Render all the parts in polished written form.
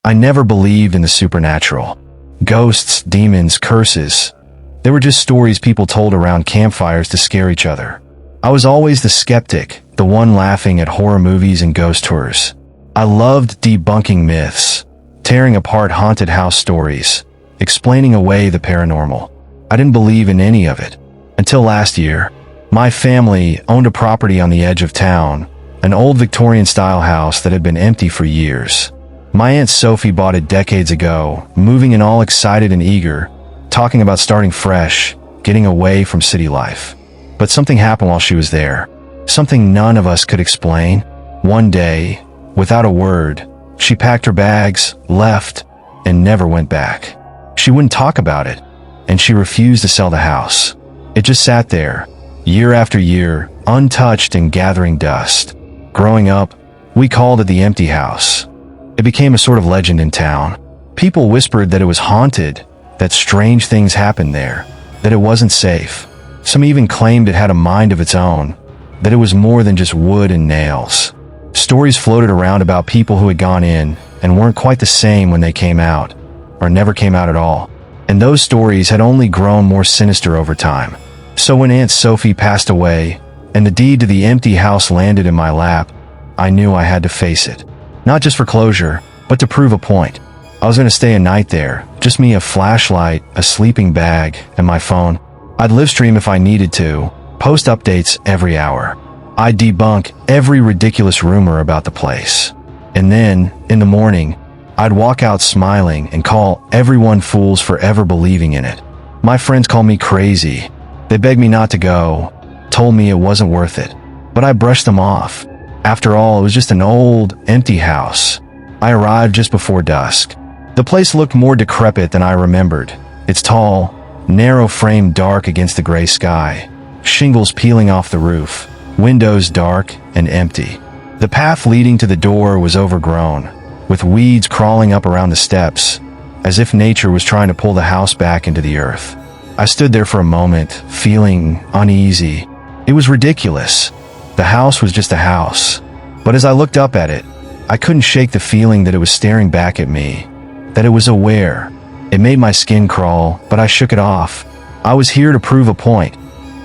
I never believed in the supernatural. Ghosts, demons, curses. They were just stories people told around campfires to scare each other. I was always the skeptic, the one laughing at horror movies and ghost tours. I loved debunking myths, tearing apart haunted house stories, explaining away the paranormal. I didn't believe in any of it. Until last year, my family owned a property on the edge of town, an old Victorian-style house that had been empty for years. My Aunt Sophie bought it decades ago, moving in all excited and eager, talking about starting fresh, getting away from city life. But something happened while she was there. Something none of us could explain. One day, without a word, she packed her bags, left, and never went back. She wouldn't talk about it, and she refused to sell the house. It just sat there, year after year, untouched and gathering dust. Growing up, we called it the empty house. It became a sort of legend in town. People whispered that it was haunted, that strange things happened there, that it wasn't safe. Some even claimed it had a mind of its own, that it was more than just wood and nails. Stories floated around about people who had gone in and weren't quite the same when they came out, or never came out at all. And those stories had only grown more sinister over time. So when Aunt Sophie passed away, and the deed to the empty house landed in my lap, I knew I had to face it. Not just for closure, but to prove a point. I was going to stay a night there, just me, a flashlight, a sleeping bag, and my phone. I'd live stream if I needed to, post updates every hour. I'd debunk every ridiculous rumor about the place. And then, in the morning, I'd walk out smiling and call everyone fools for ever believing in it. My friends called me crazy. They begged me not to go, told me it wasn't worth it. But I brushed them off. After all, it was just an old, empty house. I arrived just before dusk. The place looked more decrepit than I remembered. Its tall, narrow frame dark against the gray sky, shingles peeling off the roof, windows dark and empty. The path leading to the door was overgrown, with weeds crawling up around the steps, as if nature was trying to pull the house back into the earth. I stood there for a moment, feeling uneasy. It was ridiculous. The house was just a house. But as I looked up at it, I couldn't shake the feeling that it was staring back at me, that it was aware. It made my skin crawl, but I shook it off. I was here to prove a point,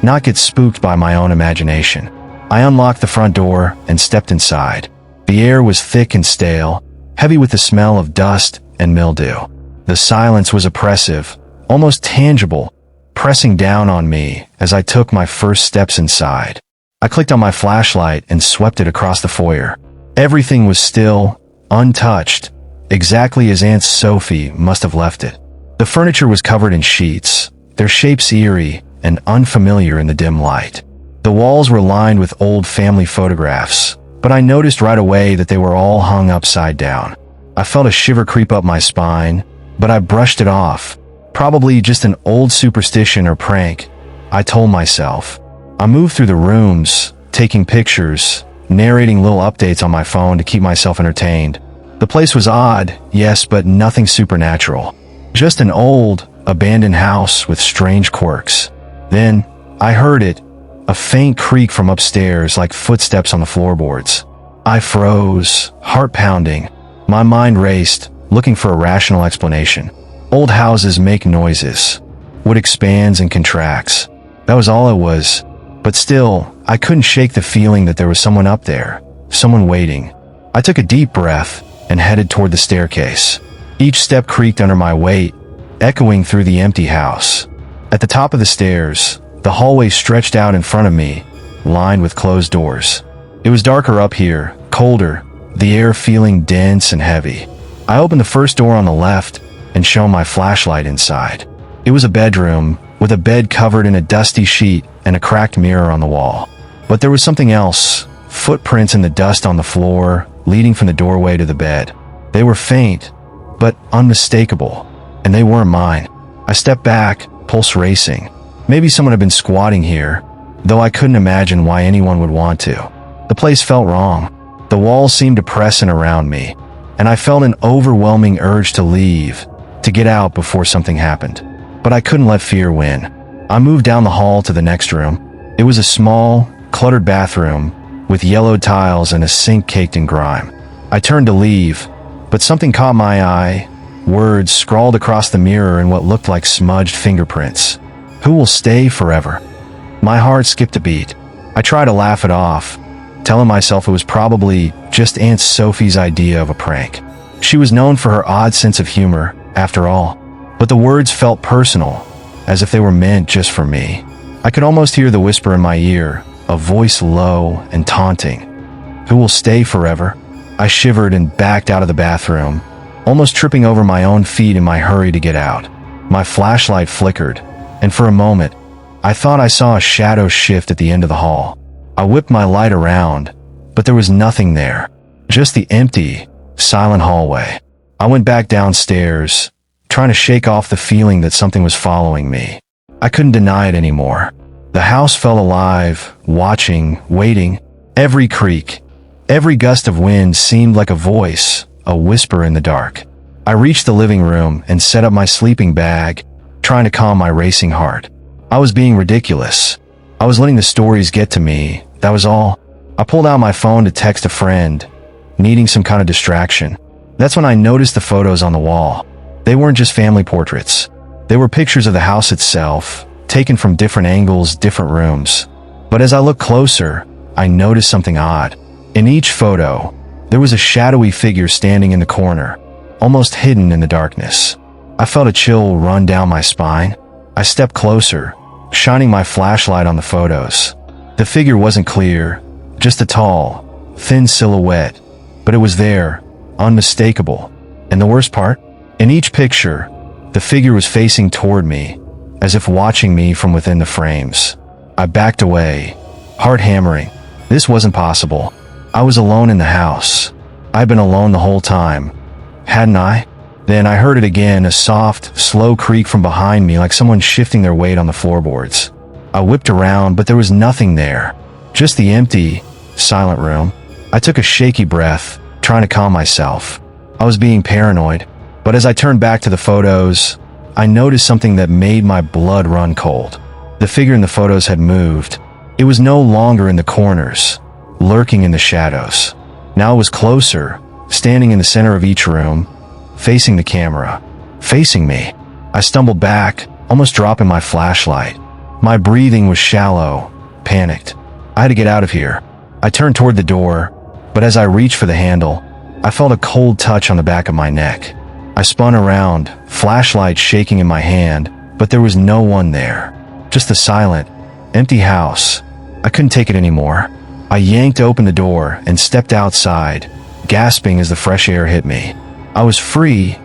not get spooked by my own imagination. I unlocked the front door and stepped inside. The air was thick and stale, heavy with the smell of dust and mildew. The silence was oppressive, almost tangible, pressing down on me as I took my first steps inside. I clicked on my flashlight and swept it across the foyer. Everything was still, untouched, exactly as Aunt Sophie must have left it. The furniture was covered in sheets, their shapes eerie and unfamiliar in the dim light. The walls were lined with old family photographs, but I noticed right away that they were all hung upside down. I felt a shiver creep up my spine, but I brushed it off. Probably just an old superstition or prank, I told myself. I moved through the rooms, taking pictures, narrating little updates on my phone to keep myself entertained. The place was odd, yes, but nothing supernatural. Just an old, abandoned house with strange quirks. Then, I heard it, a faint creak from upstairs like footsteps on the floorboards. I froze, heart pounding. My mind raced, looking for a rational explanation. Old houses make noises. Wood expands and contracts. That was all it was. But still, I couldn't shake the feeling that there was someone up there, someone waiting. I took a deep breath and headed toward the staircase. Each step creaked under my weight, echoing through the empty house. At the top of the stairs, the hallway stretched out in front of me, lined with closed doors. It was darker up here, colder, the air feeling dense and heavy. I opened the first door on the left and shone my flashlight inside. It was a bedroom, with a bed covered in a dusty sheet and a cracked mirror on the wall. But there was something else, footprints in the dust on the floor, leading from the doorway to the bed. They were faint, but unmistakable, and they weren't mine. I stepped back, pulse racing. Maybe someone had been squatting here, though I couldn't imagine why anyone would want to. The place felt wrong. The walls seemed to press in around me, and I felt an overwhelming urge to leave, to get out before something happened. But I couldn't let fear win. I moved down the hall to the next room. It was a small, cluttered bathroom, with yellowed tiles and a sink caked in grime. I turned to leave, But something caught my eye. Words scrawled across the mirror in what looked like smudged fingerprints. Who will stay forever? My heart skipped a beat. I tried to laugh it off, telling myself it was probably just Aunt Sophie's idea of a prank. She was known for her odd sense of humor, after all. But the words felt personal, as if they were meant just for me. I could almost hear the whisper in my ear, a voice low and taunting. Who will stay forever? I shivered and backed out of the bathroom, almost tripping over my own feet in my hurry to get out. My flashlight flickered, and for a moment, I thought I saw a shadow shift at the end of the hall. I whipped my light around, but there was nothing there. Just the empty, silent hallway. I went back downstairs, trying to shake off the feeling that something was following me. I couldn't deny it anymore. The house felt alive, watching, waiting. Every creak, every gust of wind seemed like a voice, a whisper in the dark. I reached the living room and set up my sleeping bag, trying to calm my racing heart. I was being ridiculous. I was letting the stories get to me, that was all. I pulled out my phone to text a friend, needing some kind of distraction. That's when I noticed the photos on the wall. They weren't just family portraits. They were pictures of the house itself, taken from different angles, different rooms. But as I looked closer, I noticed something odd. In each photo, there was a shadowy figure standing in the corner, almost hidden in the darkness. I felt a chill run down my spine. I stepped closer, shining my flashlight on the photos. The figure wasn't clear, just a tall, thin silhouette, but it was there, unmistakable. And the worst part? In each picture, the figure was facing toward me, as if watching me from within the frames. I backed away, heart hammering. This wasn't possible. I was alone in the house. I'd been alone the whole time, hadn't I? Then I heard it again, a soft, slow creak from behind me like someone shifting their weight on the floorboards. I whipped around, but there was nothing there. Just the empty, silent room. I took a shaky breath, trying to calm myself. I was being paranoid. But as I turned back to the photos, I noticed something that made my blood run cold. The figure in the photos had moved. It was no longer in the corners, lurking in the shadows. Now it was closer, standing in the center of each room, facing the camera, facing me. I stumbled back, almost dropping my flashlight. My breathing was shallow, panicked. I had to get out of here. I turned toward the door, but as I reached for the handle, I felt a cold touch on the back of my neck. I spun around, flashlight shaking in my hand, but there was no one there. Just a silent, empty house. I couldn't take it anymore. I yanked open the door and stepped outside, gasping as the fresh air hit me. I was free,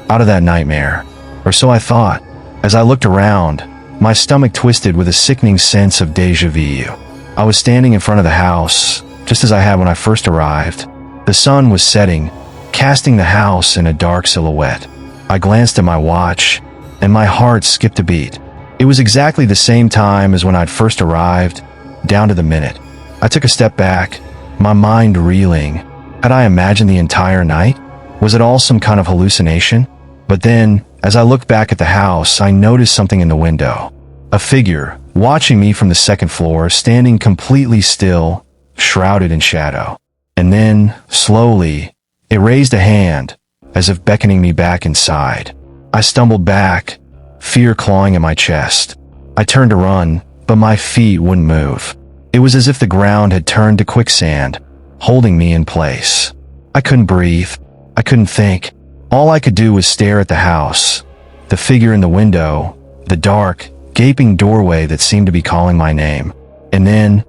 out of that nightmare, or so I thought. As I looked around, my stomach twisted with a sickening sense of déjà vu. I was standing in front of the house, just as I had when I first arrived. The sun was setting, casting the house in a dark silhouette. I glanced at my watch, and my heart skipped a beat. It was exactly the same time as when I'd first arrived, down to the minute. I took a step back, my mind reeling. Had I imagined the entire night? Was it all some kind of hallucination? But then, as I looked back at the house, I noticed something in the window. A figure, watching me from the second floor, standing completely still, shrouded in shadow. And then, slowly, it raised a hand, as if beckoning me back inside. I stumbled back, fear clawing at my chest. I turned to run, but my feet wouldn't move. It was as if the ground had turned to quicksand, holding me in place. I couldn't breathe. I couldn't think. All I could do was stare at the house, the figure in the window, the dark, gaping doorway that seemed to be calling my name. And then,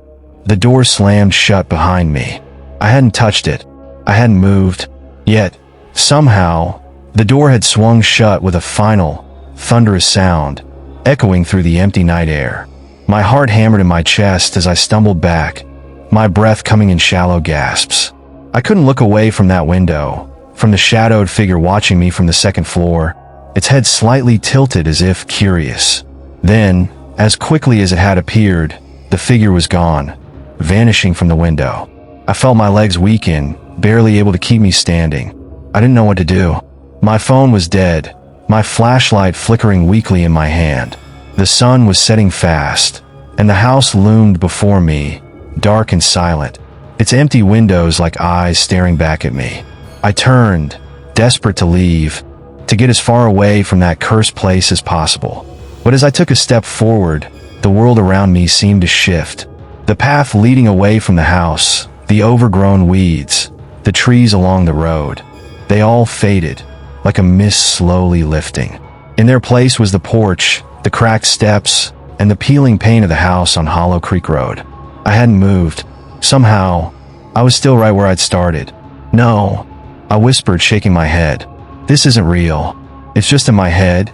the door slammed shut behind me. I hadn't touched it. I hadn't moved. Yet, somehow, the door had swung shut with a final, thunderous sound, echoing through the empty night air. My heart hammered in my chest as I stumbled back, my breath coming in shallow gasps. I couldn't look away from that window, from the shadowed figure watching me from the second floor, its head slightly tilted as if curious. Then, as quickly as it had appeared, the figure was gone, vanishing from the window. I felt my legs weaken, barely able to keep me standing. I didn't know what to do. My phone was dead, my flashlight flickering weakly in my hand. The sun was setting fast, and the house loomed before me, dark and silent, its empty windows like eyes staring back at me. I turned, desperate to leave, to get as far away from that cursed place as possible. But as I took a step forward, the world around me seemed to shift. The path leading away from the house, the overgrown weeds, the trees along the road, they all faded, like a mist slowly lifting. In their place was the porch, the cracked steps, and the peeling paint of the house on Hollow Creek Road. I hadn't moved. Somehow, I was still right where I'd started. "No," I whispered, shaking my head. "This isn't real. It's just in my head."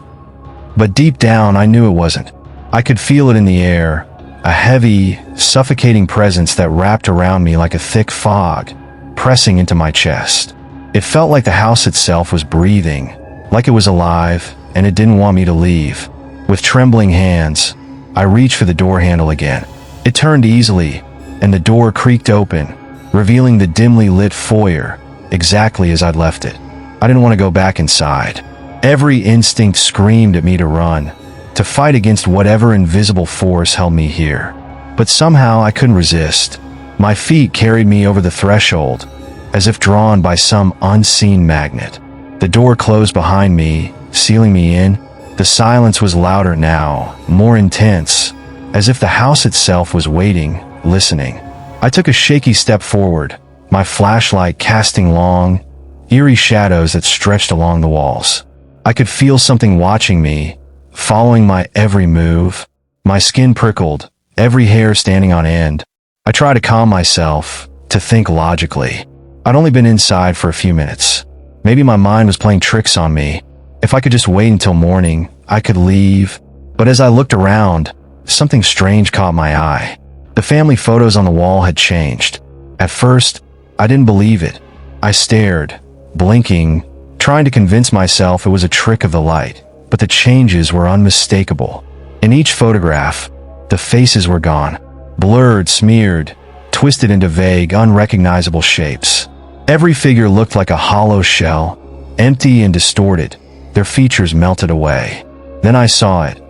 But deep down, I knew it wasn't. I could feel it in the air, a heavy, suffocating presence that wrapped around me like a thick fog, pressing into my chest. It felt like the house itself was breathing, like it was alive, and it didn't want me to leave. With trembling hands, I reached for the door handle again. It turned easily, and the door creaked open, revealing the dimly lit foyer, exactly as I'd left it. I didn't want to go back inside. Every instinct screamed at me to run, to fight against whatever invisible force held me here. But somehow I couldn't resist. My feet carried me over the threshold, as if drawn by some unseen magnet. The door closed behind me, sealing me in. The silence was louder now, more intense, as if the house itself was waiting, listening. I took a shaky step forward, my flashlight casting long, eerie shadows that stretched along the walls. I could feel something watching me, following my every move. My skin prickled, every hair standing on end. I tried to calm myself, to think logically. I'd only been inside for a few minutes. Maybe my mind was playing tricks on me. If I could just wait until morning, I could leave. But as I looked around, something strange caught my eye. The family photos on the wall had changed. At first, I didn't believe it. I stared, blinking, trying to convince myself it was a trick of the light. But the changes were unmistakable. In each photograph, the faces were gone, blurred, smeared, twisted into vague, unrecognizable shapes. Every figure looked like a hollow shell, empty and distorted, their features melted away. Then I saw it,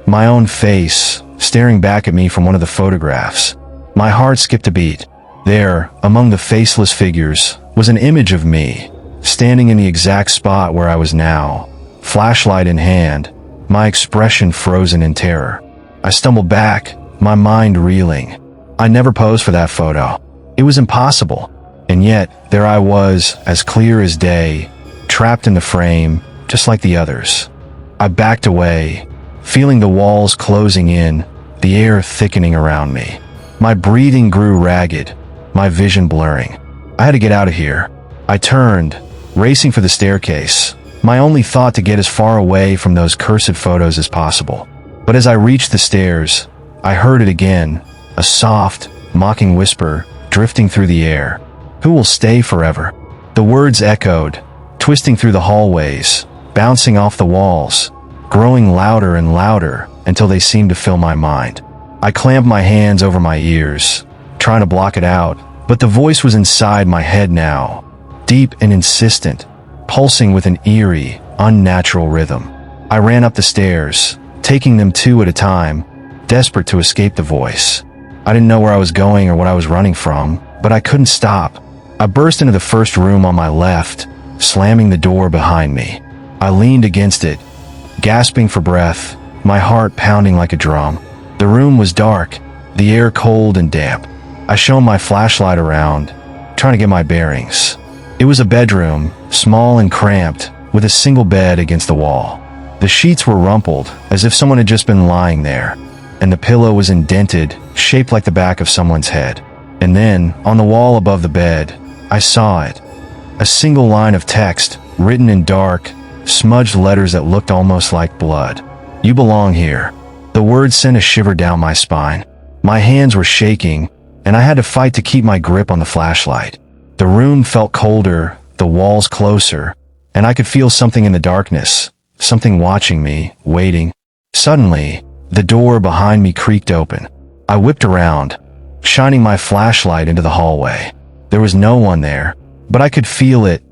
my own face, staring back at me from one of the photographs. My heart skipped a beat. There, among the faceless figures, was an image of me, standing in the exact spot where I was now, flashlight in hand, my expression frozen in terror. I stumbled back, my mind reeling. I never posed for that photo. It was impossible. And yet, there I was, as clear as day, trapped in the frame, just like the others. I backed away, feeling the walls closing in, the air thickening around me. My breathing grew ragged, my vision blurring. I had to get out of here. I turned, racing for the staircase, my only thought to get as far away from those cursed photos as possible. But as I reached the stairs, I heard it again, a soft, mocking whisper drifting through the air. "Who will stay forever?" The words echoed, twisting through the hallways, bouncing off the walls, growing louder and louder until they seemed to fill my mind. I clamped my hands over my ears, trying to block it out, but the voice was inside my head now, deep and insistent, pulsing with an eerie, unnatural rhythm. I ran up the stairs, taking them two at a time, desperate to escape the voice. I didn't know where I was going or what I was running from, but I couldn't stop. I burst into the first room on my left, slamming the door behind me. I leaned against it, gasping for breath, my heart pounding like a drum. The room was dark, the air cold and damp. I shone my flashlight around, trying to get my bearings. It was a bedroom, small and cramped, with a single bed against the wall. The sheets were rumpled, as if someone had just been lying there, and the pillow was indented, shaped like the back of someone's head. And then, on the wall above the bed, I saw it. A single line of text, written in dark, smudged letters that looked almost like blood. "You belong here." The words sent a shiver down my spine. My hands were shaking, and I had to fight to keep my grip on the flashlight. The room felt colder, the walls closer, and I could feel something in the darkness, something watching me, waiting. Suddenly, the door behind me creaked open. I whipped around, shining my flashlight into the hallway. There was no one there, but I could feel it,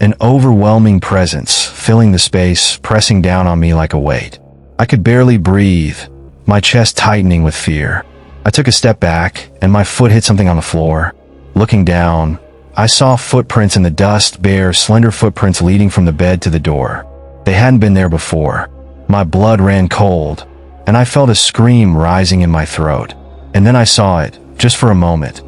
an overwhelming presence, filling the space, pressing down on me like a weight. I could barely breathe, my chest tightening with fear. I took a step back, and my foot hit something on the floor. Looking down, I saw footprints in the dust, bare, slender footprints leading from the bed to the door. They hadn't been there before. My blood ran cold, and I felt a scream rising in my throat. And then I saw it, just for a moment.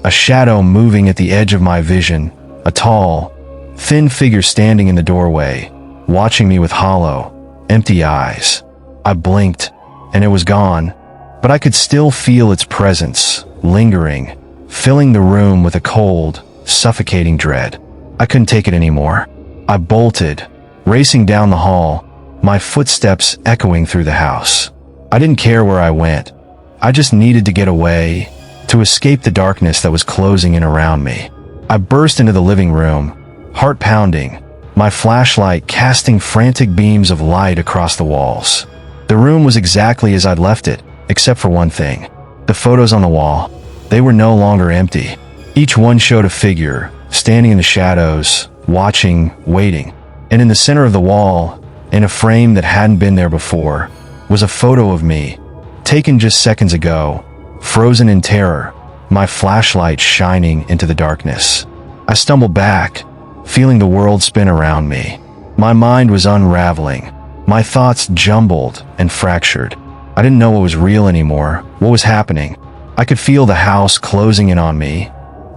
A shadow moving at the edge of my vision, a tall, thin figure standing in the doorway, watching me with hollow, empty eyes. I blinked, and it was gone, but I could still feel its presence, lingering, filling the room with a cold, suffocating dread. I couldn't take it anymore. I bolted, racing down the hall, my footsteps echoing through the house. I didn't care where I went. I just needed to get away, to escape the darkness that was closing in around me. I burst into the living room, heart pounding, my flashlight casting frantic beams of light across the walls. The room was exactly as I'd left it, except for one thing. The photos on the wall, they were no longer empty. Each one showed a figure, standing in the shadows, watching, waiting. And in the center of the wall, in a frame that hadn't been there before, was a photo of me, taken just seconds ago, frozen in terror, my flashlight shining into the darkness. I stumbled back, feeling the world spin around me. My mind was unraveling, my thoughts jumbled and fractured. I didn't know what was real anymore, what was happening. I could feel the house closing in on me,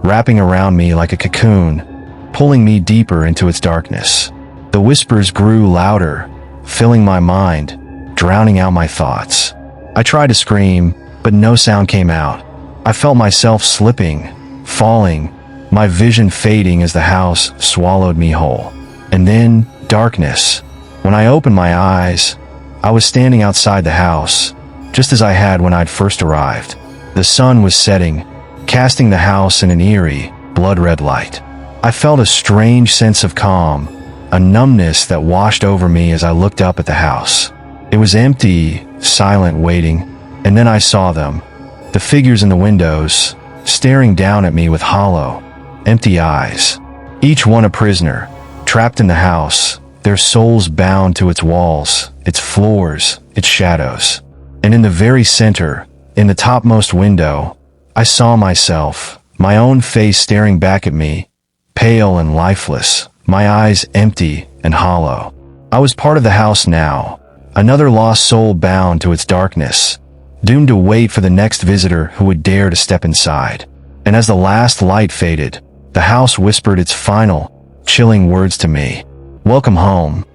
wrapping around me like a cocoon, pulling me deeper into its darkness. The whispers grew louder, filling my mind, drowning out my thoughts. I tried to scream, but no sound came out. I felt myself slipping, falling, my vision fading as the house swallowed me whole. And then, darkness. When I opened my eyes, I was standing outside the house, just as I had when I'd first arrived. The sun was setting, casting the house in an eerie, blood-red light. I felt a strange sense of calm, a numbness that washed over me as I looked up at the house. It was empty, silent, waiting, and then I saw them, the figures in the windows, staring down at me with hollow, empty eyes. Each one a prisoner, trapped in the house, their souls bound to its walls, its floors, its shadows. And in the very center, in the topmost window, I saw myself, my own face staring back at me, pale and lifeless, my eyes empty and hollow. I was part of the house now, another lost soul bound to its darkness, doomed to wait for the next visitor who would dare to step inside. And as the last light faded, the house whispered its final, chilling words to me. Welcome home.